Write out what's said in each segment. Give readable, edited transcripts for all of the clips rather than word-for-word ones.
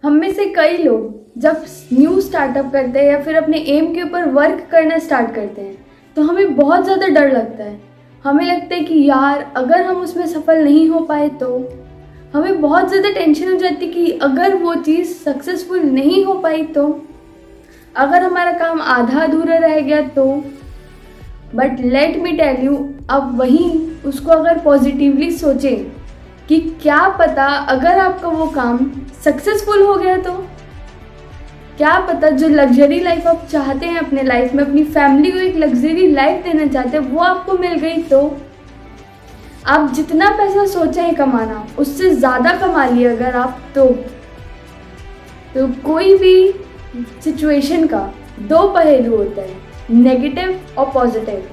हम में से कई लोग जब न्यू स्टार्टअप करते हैं या फिर अपने एम के ऊपर वर्क करना स्टार्ट करते हैं तो हमें बहुत ज़्यादा डर लगता है। हमें लगता है कि यार अगर हम उसमें सफल नहीं हो पाए तो हमें बहुत ज़्यादा टेंशन हो जाती है कि अगर वो चीज़ सक्सेसफुल नहीं हो पाई तो, अगर हमारा काम आधा अधूरा रह गया तो। But let me tell you, आप वहीं उसको अगर पॉजिटिवली सोचें कि क्या पता अगर आपका वो काम सक्सेसफुल हो गया तो, क्या पता जो लग्जरी लाइफ आप चाहते हैं अपने लाइफ में, अपनी फैमिली को एक लग्जरी लाइफ देना चाहते हैं, वो आपको मिल गई तो। आप जितना पैसा सोचे हैं कमाना उससे ज़्यादा कमा लिए अगर आप तो कोई भी सिचुएशन का दो पहलू होता है, नेगेटिव और पॉजिटिव।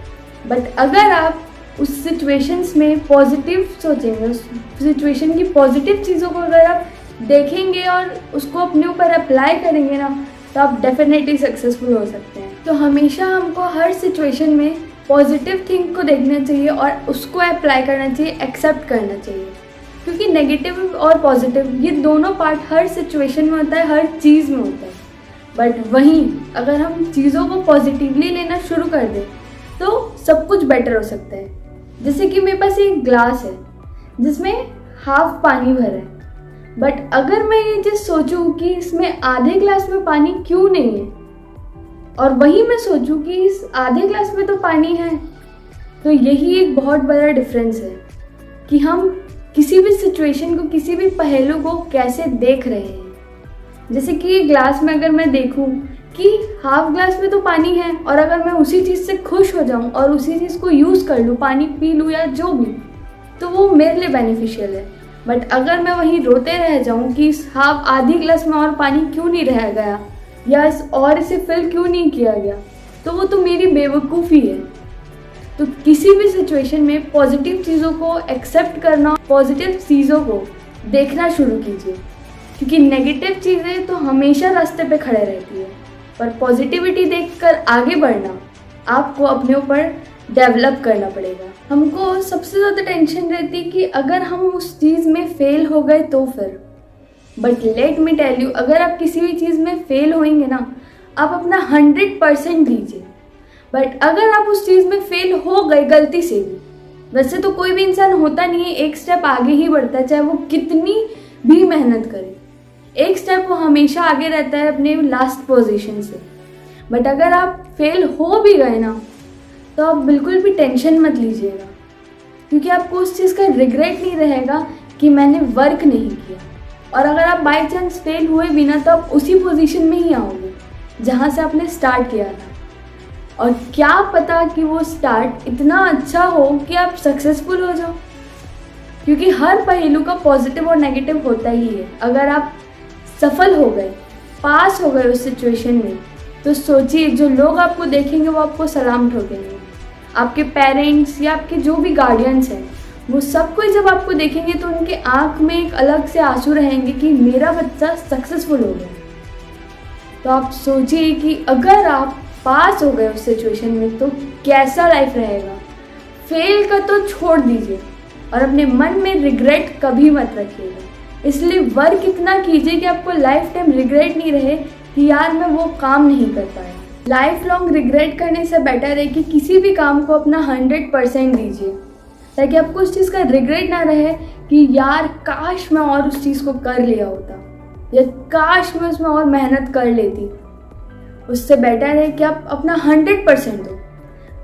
बट अगर आप उस सिचुएशंस में पॉजिटिव सोचेंगे, उस सिचुएशन की पॉजिटिव चीज़ों को अगर आप देखेंगे और उसको अपने ऊपर अप्लाई करेंगे ना, तो आप डेफिनेटली सक्सेसफुल हो सकते हैं। तो हमेशा हमको हर सिचुएशन में पॉजिटिव थिंग को देखना चाहिए और उसको अप्लाई करना चाहिए, एक्सेप्ट करना चाहिए। क्योंकि नेगेटिव और पॉजिटिव ये दोनों पार्ट हर सिचुएशन में होता है, हर चीज़ में होता है। बट वहीं अगर हम चीज़ों को पॉजिटिवली लेना शुरू कर दें तो सब कुछ बेटर हो सकता है। जैसे कि मेरे पास एक ग्लास है जिसमें हाफ पानी भरा है, बट अगर मैं ये चीज़ सोचूं कि इसमें आधे ग्लास में पानी क्यों नहीं है, और वहीं मैं सोचूं कि इस आधे ग्लास में तो पानी है, तो यही एक बहुत बड़ा डिफरेंस है कि हम किसी भी सिचुएशन को, किसी भी पहलू को कैसे देख रहे हैं। जैसे कि ग्लास में अगर मैं देखूं कि हाफ ग्लास में तो पानी है, और अगर मैं उसी चीज़ से खुश हो जाऊं और उसी चीज़ को यूज़ कर लूं, पानी पी लूं या जो भी, तो वो मेरे लिए बेनिफिशियल है। बट अगर मैं वहीं रोते रह जाऊं कि इस हाफ आधी ग्लास में और पानी क्यों नहीं रह गया या इसे फिल क्यों नहीं किया गया, तो वो तो मेरी बेवकूफ़ी है। तो किसी भी सिचुएशन में पॉजिटिव चीज़ों को एक्सेप्ट करना, पॉजिटिव चीज़ों को देखना शुरू कीजिए, क्योंकि नेगेटिव चीज़ें तो हमेशा रास्ते पे खड़े रहती है। पर पॉजिटिविटी देखकर आगे बढ़ना आपको अपने ऊपर डेवलप करना पड़ेगा। हमको सबसे ज़्यादा टेंशन रहती है कि अगर हम उस चीज़ में फेल हो गए तो फिर। But let me tell you, अगर आप किसी भी चीज़ में फेल होएंगे ना, आप अपना 100% दीजिए। बट अगर आप उस चीज़ में फेल हो गए गलती से भी, वैसे तो कोई भी इंसान होता नहीं है एक स्टेप आगे ही बढ़ता है, चाहे वो कितनी भी मेहनत करे, एक स्टेप वो हमेशा आगे रहता है अपने लास्ट पोजीशन से। बट अगर आप फेल हो भी गए ना, तो आप बिल्कुल भी टेंशन मत लीजिएगा, क्योंकि आपको उस चीज़ का रिग्रेट नहीं रहेगा कि मैंने वर्क नहीं किया। और अगर आप बाय चांस फेल हुए भी ना, तो आप उसी पोजीशन में ही आओगे जहाँ से आपने स्टार्ट किया था। और क्या पता कि वो स्टार्ट इतना अच्छा हो कि आप सक्सेसफुल हो जाओ, क्योंकि हर पहलू का पॉजिटिव और नेगेटिव होता ही है। अगर आप सफल हो गए, पास हो गए उस सिचुएशन में, तो सोचिए जो लोग आपको देखेंगे वो आपको सलाम ठोकेंगे। आपके पेरेंट्स या आपके जो भी गार्डियंस हैं, वो सब कोई जब आपको देखेंगे तो उनके आँख में एक अलग से आंसू रहेंगे कि मेरा बच्चा सक्सेसफुल हो गया। तो आप सोचिए कि अगर आप पास हो गए उस सिचुएशन में तो कैसा लाइफ रहेगा। फेल का तो छोड़ दीजिए और अपने मन में रिग्रेट कभी मत रखिएगा। इसलिए वर्क इतना कीजिए कि आपको लाइफ टाइम रिग्रेट नहीं रहे कि यार मैं वो काम नहीं कर पाया। लाइफ लॉन्ग रिग्रेट करने से बेटर है कि किसी भी काम को अपना 100% दीजिए, ताकि आपको उस चीज़ का रिग्रेट ना रहे कि यार काश मैं और उस चीज़ को कर लिया होता, या काश मैं उसमें और मेहनत कर लेती। उससे बेटर है कि आप अपना 100% दो।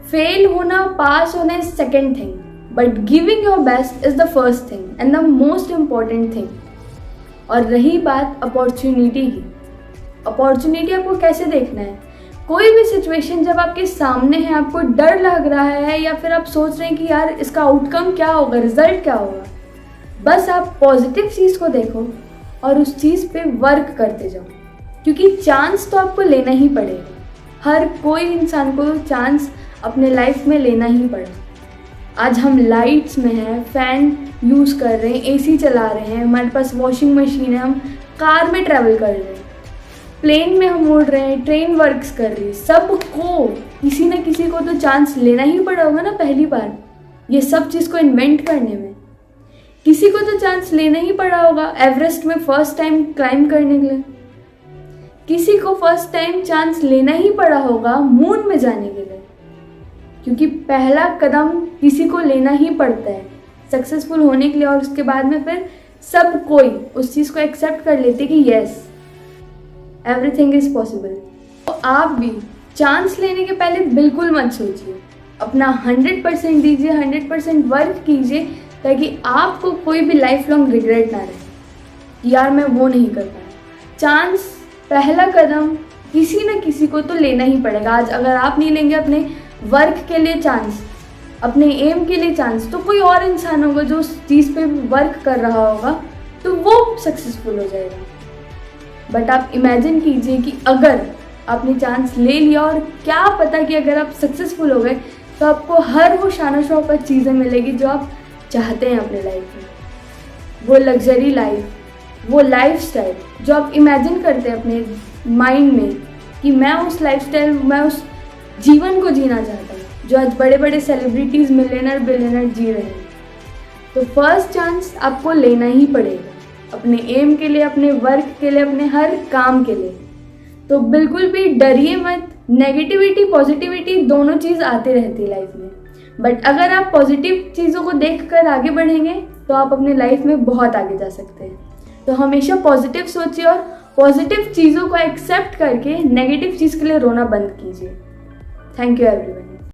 फेल होना, पास होना is second thing, but giving your best is the first thing and the most important thing. और रही बात अपॉर्चुनिटी की, अपॉर्चुनिटी आपको कैसे देखना है। कोई भी सिचुएशन जब आपके सामने है, आपको डर लग रहा है या फिर आप सोच रहे हैं कि यार इसका आउटकम क्या होगा, रिजल्ट क्या होगा, बस आप पॉजिटिव चीज़ को देखो और उस चीज़ पे वर्क करते जाओ, क्योंकि चांस तो आपको लेना ही पड़ेगा। हर कोई इंसान को चांस अपने लाइफ में लेना ही पड़ा। आज हम लाइट्स में हैं, फ़ैन यूज़ कर रहे हैं, एसी चला रहे हैं, हमारे पास वॉशिंग मशीन है, हम कार में ट्रैवल कर रहे हैं, प्लेन में हम उड़ रहे हैं, ट्रेन वर्क्स कर रही है। सबको किसी न किसी को तो चांस लेना ही पड़ा होगा ना पहली बार ये सब चीज़ को इन्वेंट करने में। किसी को तो चांस लेना ही पड़ा होगा एवरेस्ट में फर्स्ट टाइम क्लाइंब करने के लिए, किसी को फर्स्ट टाइम चांस लेना ही पड़ा होगा मून में जाने के लिए, क्योंकि पहला कदम किसी को लेना ही पड़ता है सक्सेसफुल होने के लिए। और उसके बाद में फिर सब कोई उस चीज़ को एक्सेप्ट कर लेते कि यस एवरीथिंग इज पॉसिबल। तो आप भी चांस लेने के पहले बिल्कुल मत सोचिए, अपना 100% दीजिए, 100% वर्क कीजिए, ताकि आपको कोई भी लाइफ लॉन्ग रिग्रेट ना रहे यार मैं वो नहीं कर पाया। चांस पहला कदम किसी न किसी को तो लेना ही पड़ेगा। आज अगर आप नहीं लेंगे अपने वर्क के लिए चांस, अपने एम के लिए चांस, तो कोई और इंसान होगा जो उस चीज़ पे वर्क कर रहा होगा, तो वो सक्सेसफुल हो जाएगा। बट आप इमेजिन कीजिए कि अगर आपने चांस ले लिया और क्या पता कि अगर आप सक्सेसफुल हो गए तो आपको हर वो शान शौकत चीज़ें मिलेगी जो आप चाहते हैं अपने लाइफ में, वो लग्जरी लाइफ, वो लाइफस्टाइल जो आप इमेजिन करते हैं अपने माइंड में कि मैं उस लाइफस्टाइल, मैं उस जीवन को जीना चाहता हूँ जो आज बड़े बड़े सेलिब्रिटीज़, मिलियनर, बिलियनर जी रहे हैं। तो फर्स्ट चांस आपको लेना ही पड़ेगा अपने एम के लिए, अपने वर्क के लिए, अपने हर काम के लिए। तो बिल्कुल भी डरिए मत, नेगेटिविटी पॉजिटिविटी दोनों चीज़ आती रहती है लाइफ में, बट अगर आप पॉजिटिव चीज़ों को देख कर आगे बढ़ेंगे तो आप अपने लाइफ में बहुत आगे जा सकते हैं। तो हमेशा पॉजिटिव सोचिए और पॉजिटिव चीज़ों को एक्सेप्ट करके नेगेटिव चीज़ के लिए रोना बंद कीजिए। Thank you everyone.